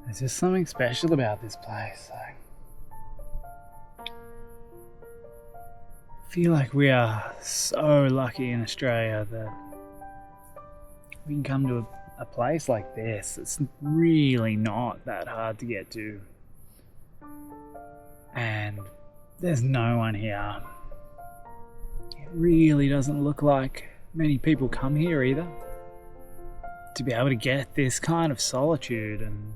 There's just something special about this place. I feel like we are so lucky in Australia that we can come to a place like this. It's really not that hard to get to. And there's no one here. It really doesn't look like many people come here either. To be able to get this kind of solitude and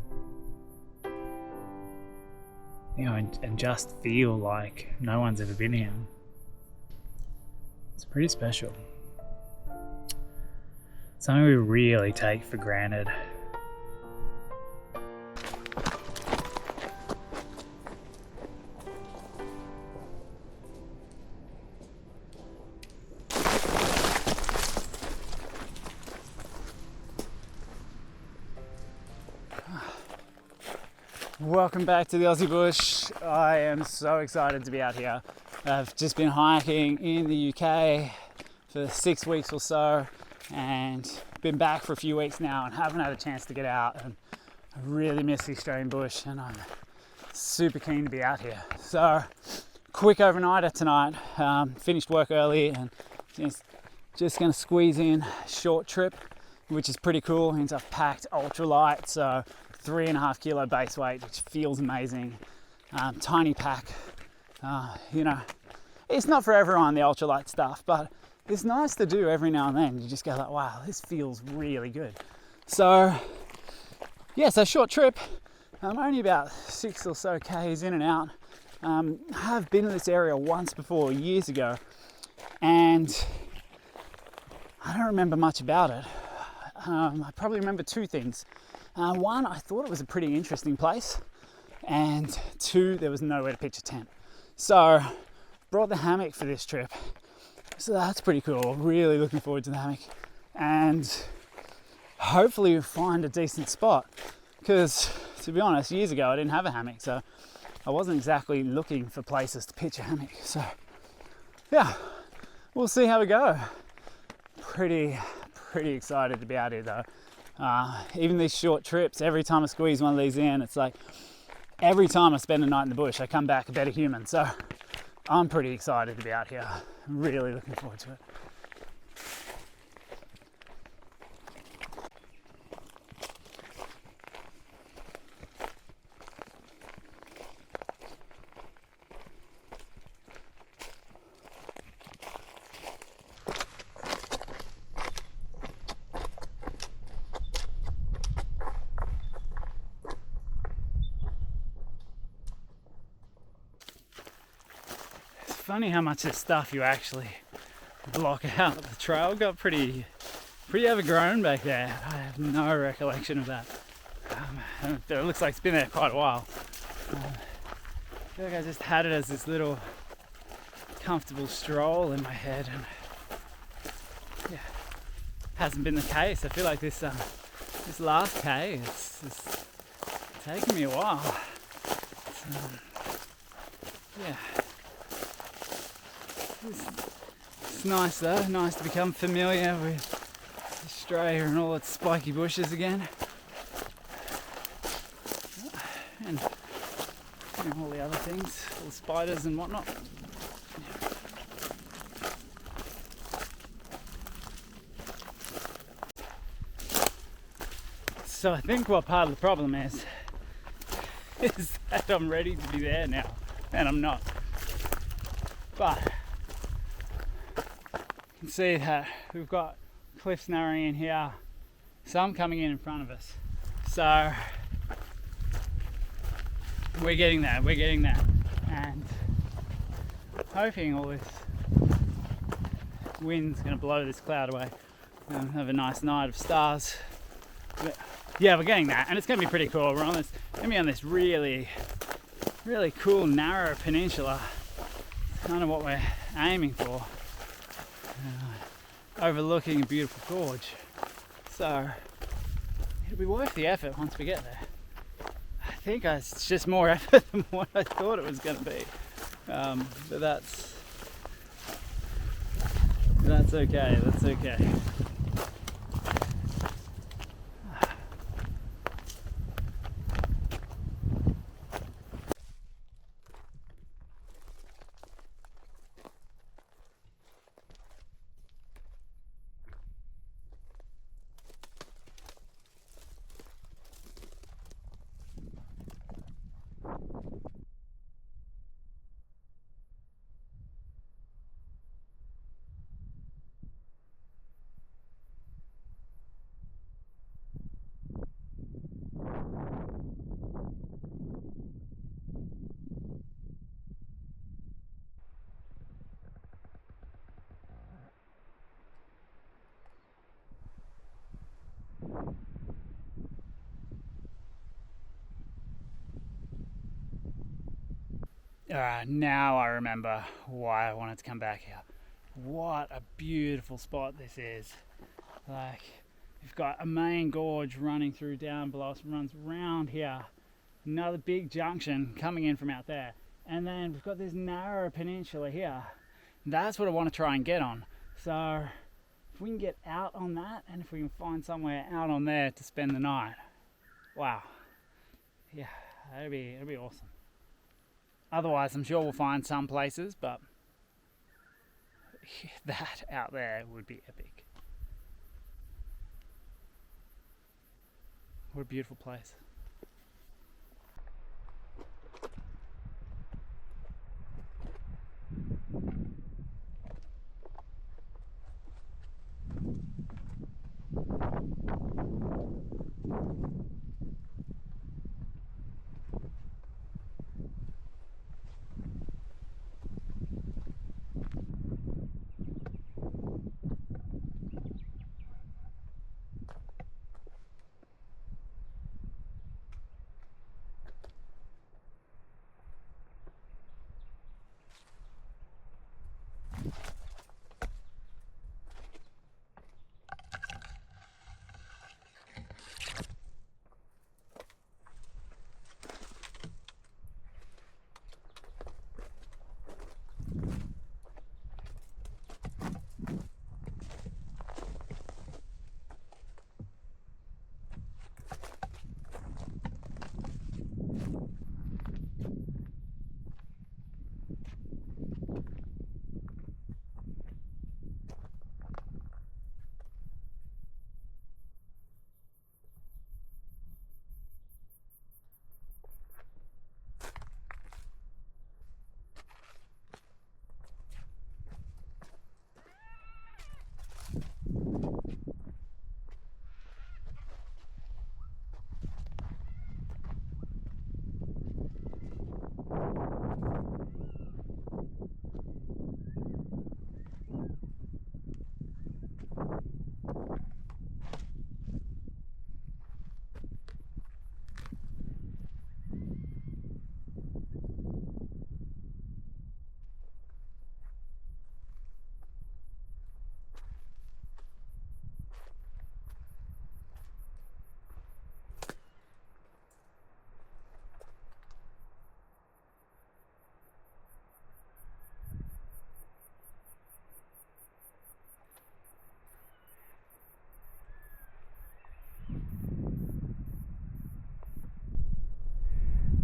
and just feel like no one's ever been here. It's pretty special. Something we really take for granted. Welcome back to the Aussie Bush. I am so excited to be out here. I've just been hiking in the UK for 6 weeks or so and been back for a few weeks now and haven't had a chance to get out, and I really miss the Australian bush and I'm super keen to be out here. So quick overnighter tonight, finished work early and just going to squeeze in a short trip, which is pretty cool. Means I've packed Ultralight, so 3.5 kilo base weight, which feels amazing. Tiny pack. It's not for everyone, the ultralight stuff, but it's nice to do every now and then. You just go like, wow, this feels really good. So short trip. I'm only about 6 or so Ks in and out. Have been in this area once before, years ago, and I don't remember much about it. I probably remember two things. One, I thought it was a pretty interesting place, and two, there was nowhere to pitch a tent. So, brought the hammock for this trip. So that's pretty cool. Really looking forward to the hammock, and hopefully we'll find a decent spot. Because, to be honest, years ago I didn't have a hammock, so I wasn't exactly looking for places to pitch a hammock. So, yeah, we'll see how we go. Pretty excited to be out here though. Even these short trips, every time I squeeze one of these in, it's like every time I spend a night in the bush, I come back a better human. So I'm pretty excited to be out here. I'm really looking forward to it. Funny how much of this stuff you actually block out. The trail got pretty overgrown back there. I have no recollection of that. It looks like it's been there quite a while. I feel like I just had it as this little comfortable stroll in my head, and yeah, hasn't been the case. I feel like this last K it's taken me a while. Yeah. It's nice though, nice to become familiar with Australia and all its spiky bushes again. And all the other things, all the spiders and whatnot. So I think what part of the problem is that I'm ready to be there now, and I'm not. But you can see that we've got cliffs narrowing in here, some coming in front of us. So we're getting there, and hoping all this wind's going to blow this cloud away and have a nice night of stars. But yeah, we're getting that, and it's going to be pretty cool. We're going to be on this really cool narrow peninsula. It's kind of what we're aiming for. Overlooking a beautiful gorge, so it'll be worth the effort once we get there. I think it's just more effort than what I thought it was going to be, but that's okay. That's okay. Now I remember why I wanted to come back here. What a beautiful spot this is. Like, you've got a main gorge running through down below us, runs round here, another big junction coming in from out there, and then we've got this narrow peninsula here. That's what I want to try and get on. So if we can get out on that, and if we can find somewhere out on there to spend the night, wow, yeah, it'll be awesome. Otherwise, I'm sure we'll find some places, but that out there would be epic. What a beautiful place.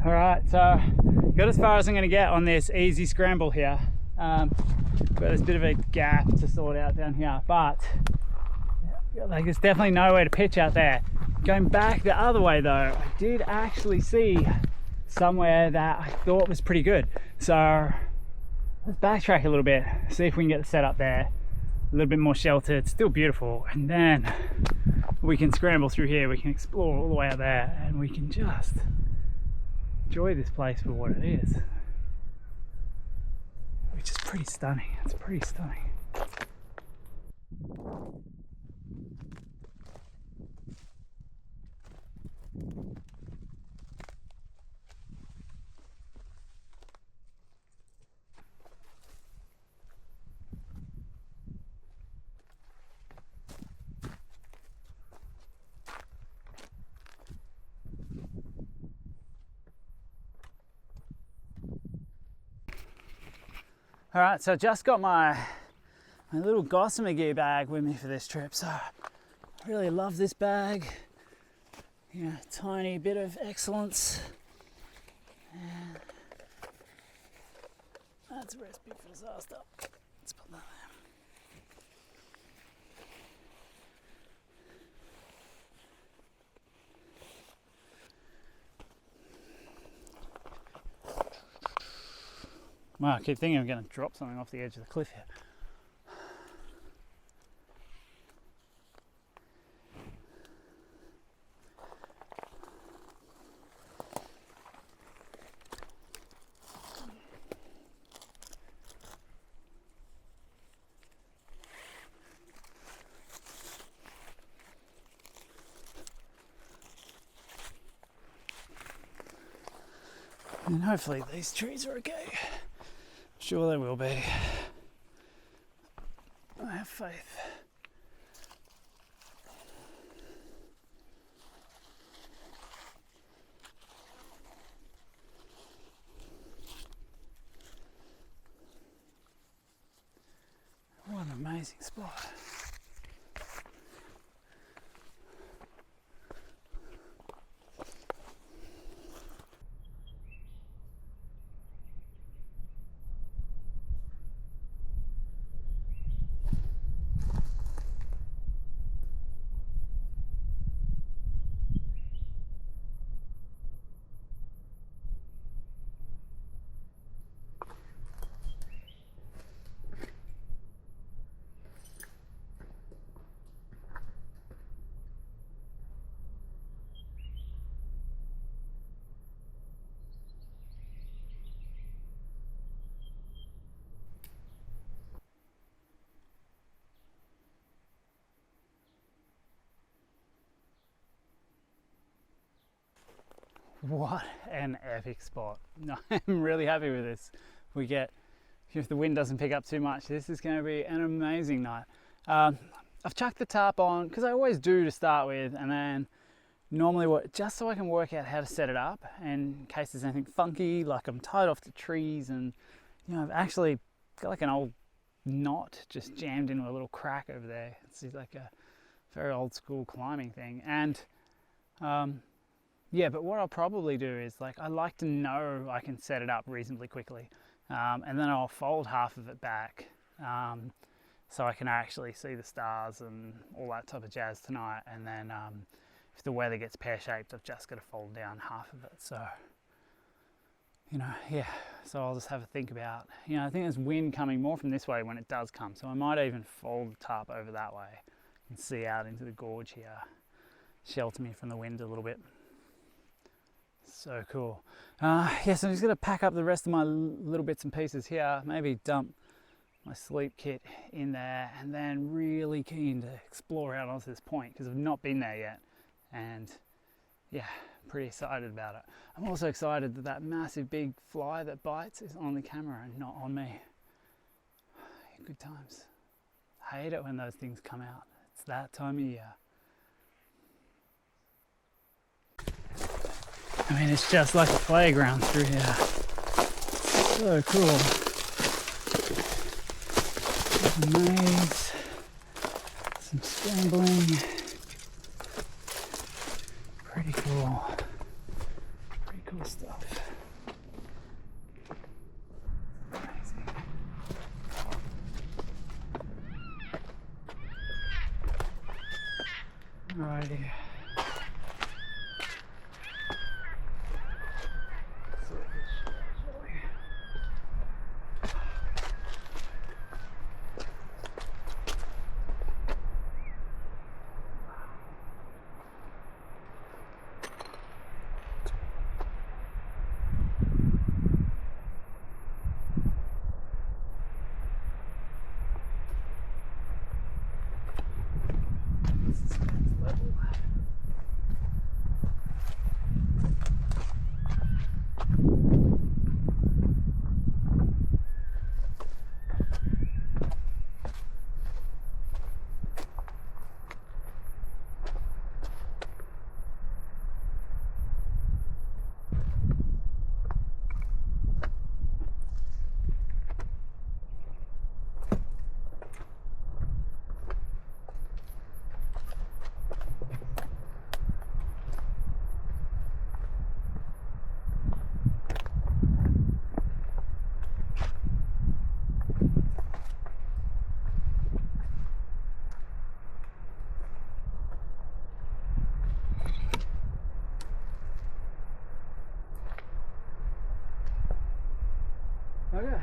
All right, so got as far as I'm going to get on this easy scramble here. Got this bit of a gap to sort out down here, but like there's definitely nowhere to pitch out there. Going back the other way though, I did actually see somewhere that I thought was pretty good. So let's backtrack a little bit, see if we can get the setup there, a little bit more sheltered, still beautiful, and then we can scramble through here, we can explore all the way out there, and we can just enjoy this place for what it is, which is pretty stunning. It's pretty stunning. All right, so I just got my little gossamer gear bag with me for this trip. So I really love this bag. Yeah, tiny bit of excellence. And that's a recipe for disaster. Let's put that there. Wow, I keep thinking I'm going to drop something off the edge of the cliff here. And hopefully these trees are okay. I'm sure they will be. I have faith. What an amazing spot. What an epic spot. I'm really happy with this. If the wind doesn't pick up too much, this is going to be an amazing night. I've chucked the tarp on, because I always do to start with, and then normally just so I can work out how to set it up, and in case there's anything funky, like I'm tied off to trees, and I've actually got like an old knot just jammed into a little crack over there. It's like a very old school climbing thing. And yeah, but what I'll probably do is, like, I like to know I can set it up reasonably quickly, and then I'll fold half of it back so I can actually see the stars and all that type of jazz tonight. And then if the weather gets pear-shaped, I've just got to fold down half of it. So, yeah, so I'll just have a think about, I think there's wind coming more from this way when it does come, so I might even fold the tarp over that way and see out into the gorge here, shelter me from the wind a little bit. So cool. Yeah, so I'm just going to pack up the rest of my little bits and pieces here, maybe dump my sleep kit in there, and then really keen to explore out onto this point because I've not been there yet, and yeah, pretty excited about it. I'm also excited that that massive big fly that bites is on the camera and not on me. Good times. I hate it when those things come out. It's that time of year. I mean, it's just like a playground through here. So cool. A maze, some scrambling. Pretty cool. Pretty cool stuff. Amazing. Alrighty. Okay.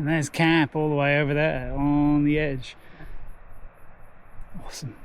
And there's camp all the way over there on the edge. Awesome.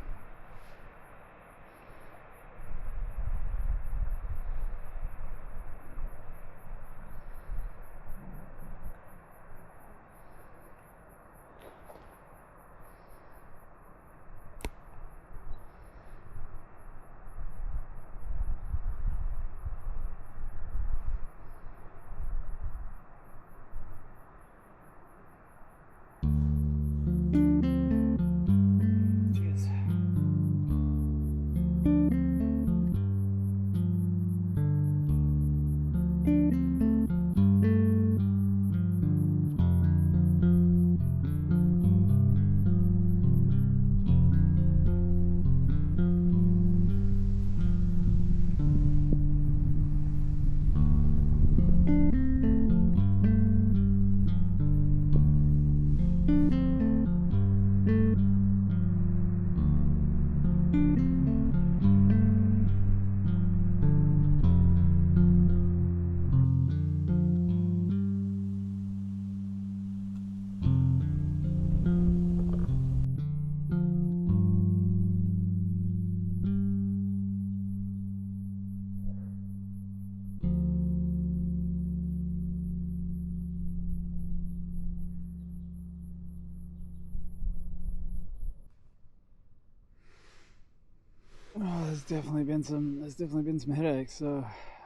Oh, there's definitely been some headaches. So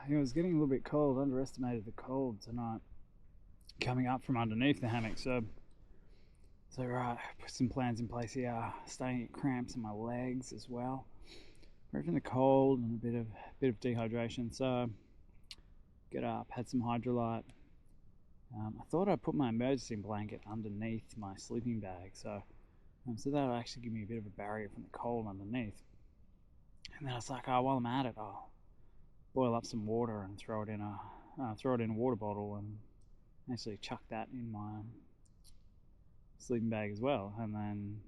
it was getting a little bit cold. Underestimated the cold tonight coming up from underneath the hammock. So right, put some plans in place here. Starting to get cramps in my legs as well. Right from the cold and a bit of dehydration. So get up, had some Ultralight. I thought I'd put my emergency blanket underneath my sleeping bag, so that'll actually give me a bit of a barrier from the cold underneath. And then I was like, oh, while I'm at it, I'll boil up some water and throw it in a water bottle, and actually chuck that in my sleeping bag as well. And then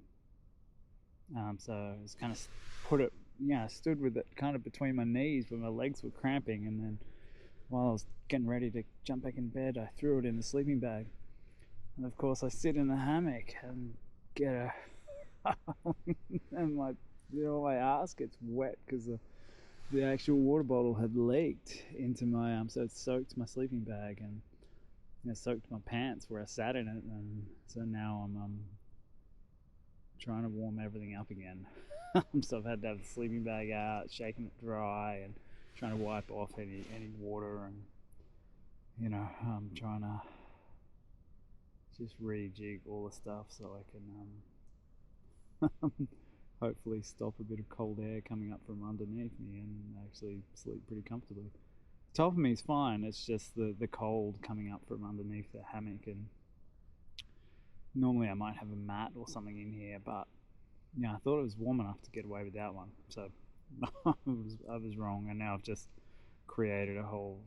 so it's kind of put it, stood with it kind of between my knees when my legs were cramping, and then while I was getting ready to jump back in bed, I threw it in the sleeping bag. And of course I sit in the hammock and get and my ass gets wet because the actual water bottle had leaked into my so it soaked my sleeping bag and soaked my pants where I sat in it, and so now I'm trying to warm everything up again. So I've had to have the sleeping bag out, shaking it dry, and trying to wipe off any water, and I'm trying to just rejig all the stuff so I can hopefully stop a bit of cold air coming up from underneath me and actually sleep pretty comfortably. Top of me is fine, it's just the cold coming up from underneath the hammock, and normally I might have a mat or something in here, but I thought it was warm enough to get away without one, so I was wrong, and now I've just created a whole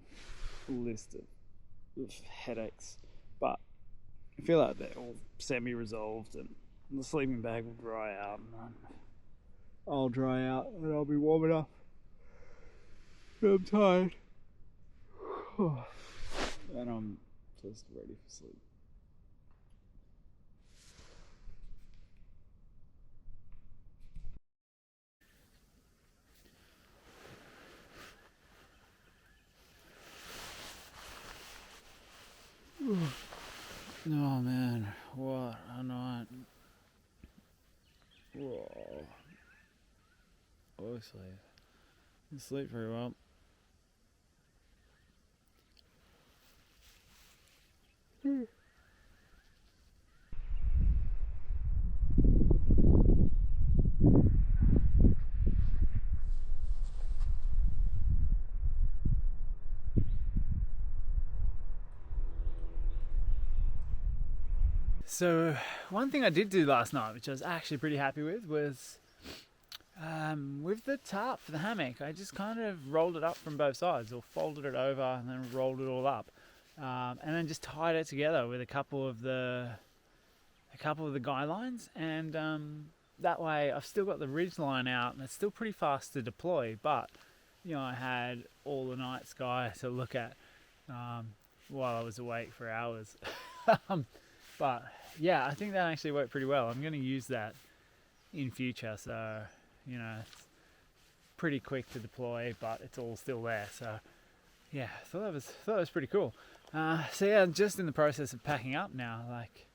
list of headaches, but I feel like they're all semi-resolved, and the sleeping bag will dry out, and I'll dry out, and I'll be warm enough. I'm tired, and I'm just ready for sleep. Oh man, what a night. Whoa. Obviously, didn't sleep very well. So one thing I did do last night, which I was actually pretty happy with the tarp for the hammock, I just kind of rolled it up from both sides, or folded it over and then rolled it all up, and then just tied it together with a couple of the guy lines, and that way I've still got the ridge line out, and it's still pretty fast to deploy, but I had all the night sky to look at while I was awake for hours. But yeah, I think that actually worked pretty well. I'm going to use that in future, so you know, it's pretty quick to deploy, but it's all still there. So yeah, I thought that was pretty cool. So yeah, I'm just in the process of packing up now. Like,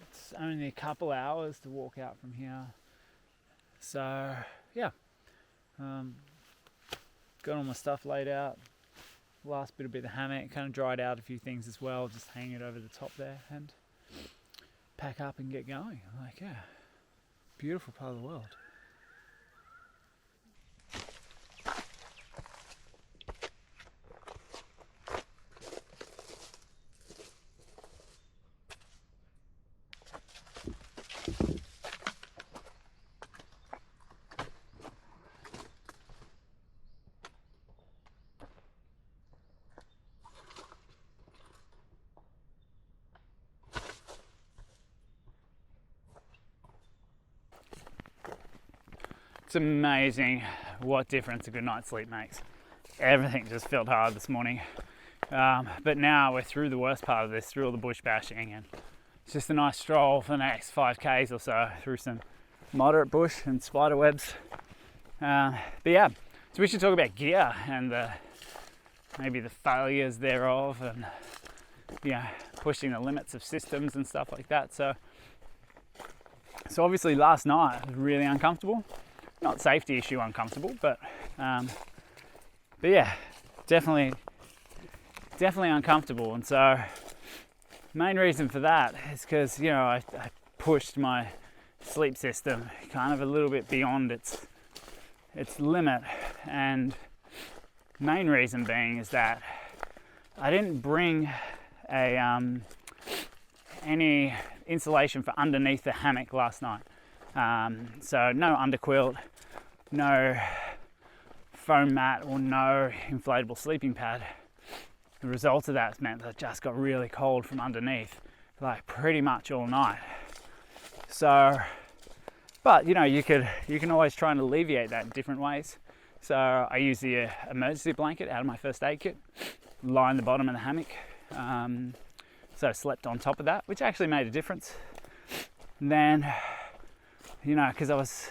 it's only a couple hours to walk out from here. So yeah, got all my stuff laid out. Last bit of the hammock, kind of dried out a few things as well. Just hang it over the top there and pack up and get going. Like, yeah, beautiful part of the world. It's amazing what difference a good night's sleep makes. Everything just felt hard this morning. But now we're through the worst part of this, through all the bush bashing, and it's just a nice stroll for the next 5Ks or so through some moderate bush and spider webs. But yeah, so we should talk about gear and maybe the failures thereof, and pushing the limits of systems and stuff like that. So obviously last night was really uncomfortable. Not safety issue uncomfortable, but yeah, definitely uncomfortable. And so main reason for that is because I pushed my sleep system kind of a little bit beyond its limit, and main reason being is that I didn't bring any insulation for underneath the hammock last night. So no underquilt, no foam mat, or no inflatable sleeping pad. The result of that meant that I just got really cold from underneath, like pretty much all night. So, but you can always try and alleviate that in different ways. So I use the emergency blanket out of my first aid kit, line the bottom of the hammock. So I slept on top of that, which actually made a difference. And then, because I was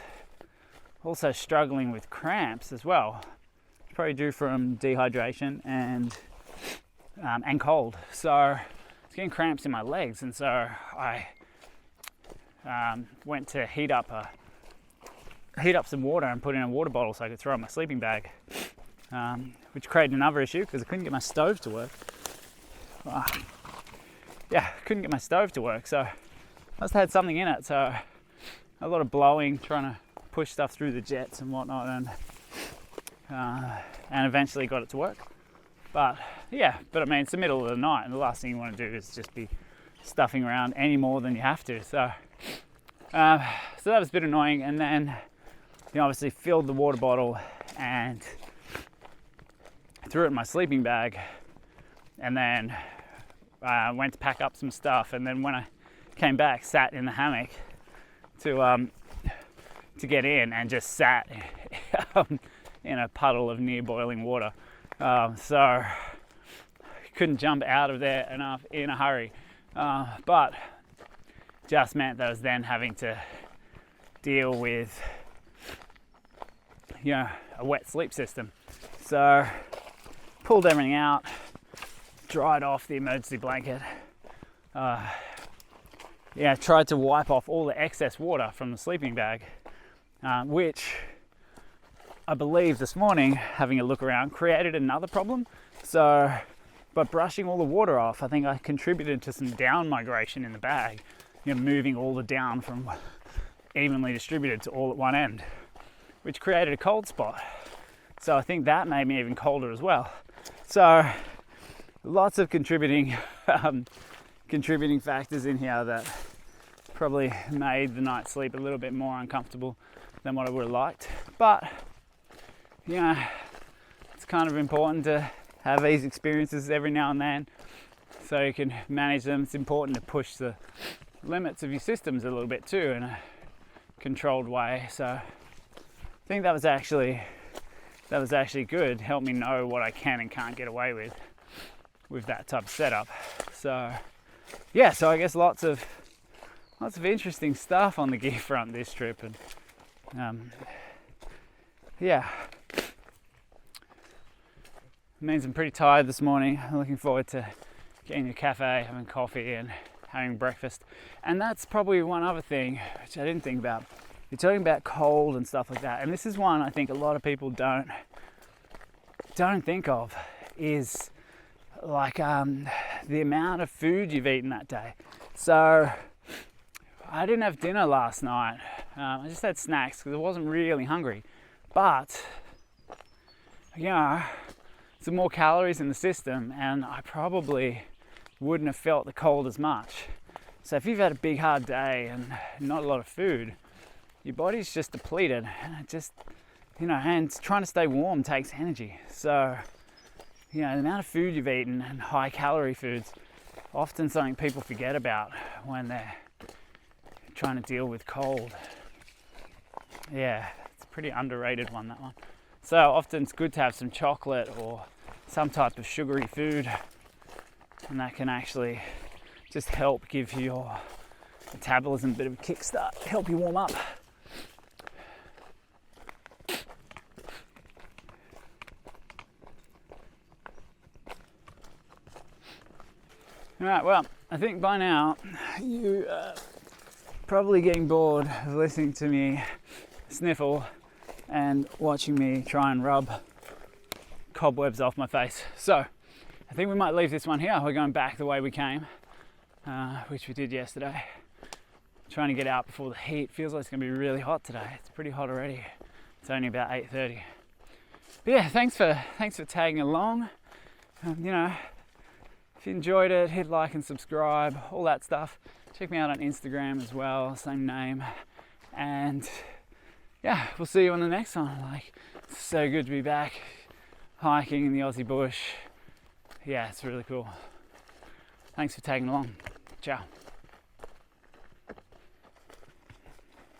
also struggling with cramps as well, probably due from dehydration and cold. So I was getting cramps in my legs, and so I went to heat up some water and put in a water bottle so I could throw in my sleeping bag, which created another issue because I couldn't get my stove to work. Couldn't get my stove to work, so I must have had something in it. So a lot of blowing, trying to push stuff through the jets and whatnot, and eventually got it to work. But I mean, it's the middle of the night, and the last thing you want to do is just be stuffing around any more than you have to. So that was a bit annoying. And then obviously filled the water bottle and threw it in my sleeping bag, and then went to pack up some stuff. And then when I came back, sat in the hammock to get in, and just sat in a puddle of near boiling water. So couldn't jump out of there enough in a hurry, but just meant that I was then having to deal with a wet sleep system. So pulled everything out, dried off the emergency blanket, tried to wipe off all the excess water from the sleeping bag, which I believe this morning, having a look around, created another problem. So by brushing all the water off, I think I contributed to some down migration in the bag, moving all the down from evenly distributed to all at one end, which created a cold spot. So I think that made me even colder as well. So lots of contributing factors in here that probably made the night's sleep a little bit more uncomfortable than what I would have liked. But it's kind of important to have these experiences every now and then so you can manage them. It's important to push the limits of your systems a little bit too in a controlled way. So I think that was actually good. Helped me know what I can and can't get away with that type of setup. So yeah, so I guess lots of interesting stuff on the gear front this trip, and yeah, it means I'm pretty tired this morning. I'm looking forward to getting to a cafe, having coffee and having breakfast. And that's probably one other thing which I didn't think about. You're talking about cold and stuff like that, and this is one I think a lot of people don't think of, is like the amount of food you've eaten that day. So I didn't have dinner last night. I just had snacks because I wasn't really hungry. But, you know, some more calories in the system, and I probably wouldn't have felt the cold as much. So if you've had a big hard day and not a lot of food, your body's just depleted, and it just, you know, and trying to stay warm takes energy. So, you know, the amount of food you've eaten, and high calorie foods, often something people forget about when they're trying to deal with cold. Yeah, it's a pretty underrated one, that one. So often it's good to have some chocolate or some type of sugary food, and that can actually just help give your metabolism a bit of a kickstart, help you warm up. Alright, well, I think by now you are probably getting bored of listening to me sniffle and watching me try and rub cobwebs off my face. So I think we might leave this one here. We're going back the way we came, which we did yesterday. Trying to get out before the heat. Feels like it's going to be really hot today. It's pretty hot already. It's only about 8:30. But yeah, thanks for tagging along. You know, if you enjoyed it, hit like and subscribe, all that stuff. Check me out on Instagram as well, same name. And yeah, we'll see you on the next one. Like, it's so good to be back hiking in the Aussie bush. Yeah, it's really cool. Thanks for tagging along. Ciao.